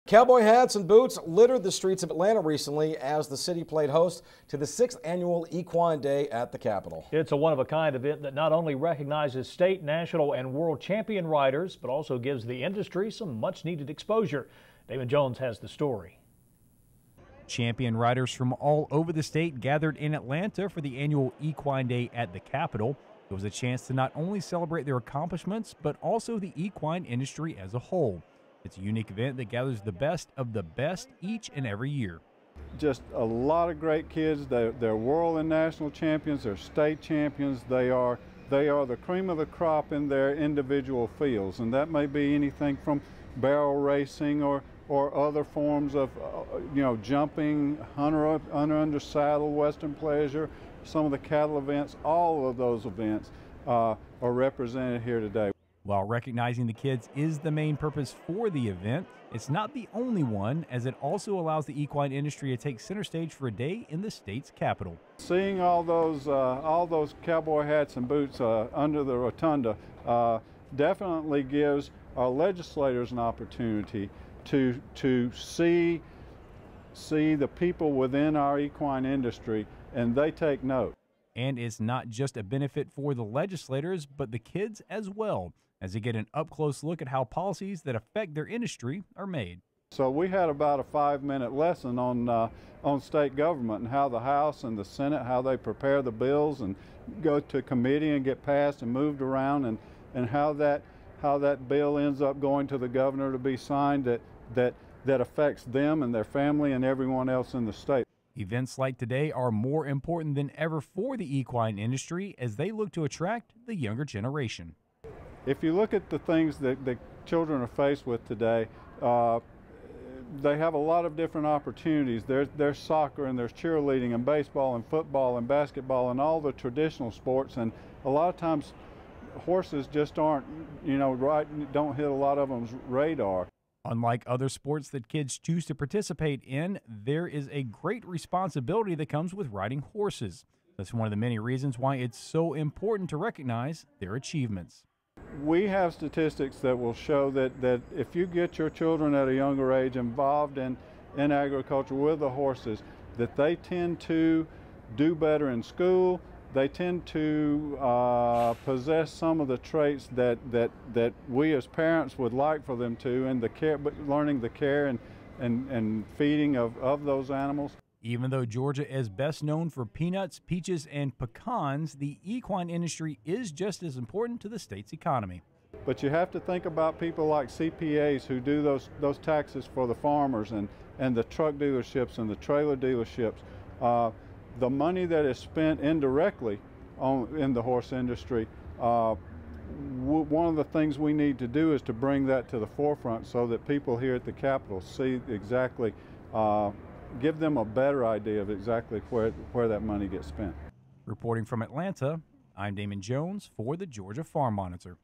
Cowboy hats and boots littered the streets of Atlanta recently as the city played host to the 6th annual Equine Day at the Capitol. It's a one-of-a-kind event that not only recognizes state, national, and world champion riders, but also gives the industry some much-needed exposure. Damon Jones has the story. Champion riders from all over the state gathered in Atlanta for the annual Equine Day at the Capitol. It was a chance to not only celebrate their accomplishments, but also the equine industry as a whole. It's a unique event that gathers the best of the best each and every year. Just a lot of great kids. They're world and national champions. They're state champions. They are the cream of the crop in their individual fields, and that may be anything from barrel racing or other forms of jumping, hunter under saddle, western pleasure, some of the cattle events. All of those events are represented here today. While recognizing the kids is the main purpose for the event, it's not the only one, as it also allows the equine industry to take center stage for a day in the state's capital. Seeing all those cowboy hats and boots under the rotunda definitely gives our legislators an opportunity to see the people within our equine industry, and they take note. And it's not just a benefit for the legislators, but the kids as well, as they get an up-close look at how policies that affect their industry are made. So we had about a 5-minute lesson on state government and how the House and the Senate, how they prepare the bills and go to committee and get passed and moved around, and how that bill ends up going to the governor to be signed that affects them and their family and everyone else in the state. Events like today are more important than ever for the equine industry as they look to attract the younger generation. If you look at the things that the children are faced with today, they have a lot of different opportunities. There's soccer, and there's cheerleading, and baseball, and football, and basketball, and all the traditional sports. And a lot of times horses just aren't, don't hit a lot of them's radar. Unlike other sports that kids choose to participate in, there is a great responsibility that comes with riding horses. That's one of the many reasons why it's so important to recognize their achievements. We have statistics that will show that if you get your children at a younger age involved in agriculture with the horses, that they tend to do better in school. They tend to possess some of the traits that we as parents would like for them to, and learning the care and feeding of those animals. Even though Georgia is best known for peanuts, peaches, and pecans, the equine industry is just as important to the state's economy. But you have to think about people like CPAs who do those taxes for the farmers and the truck dealerships and the trailer dealerships. The money that is spent indirectly in the horse industry, one of the things we need to do is to bring that to the forefront so that people here at the Capitol see exactly, give them a better idea of exactly where that money gets spent. Reporting from Atlanta, I'm Damon Jones for the Georgia Farm Monitor.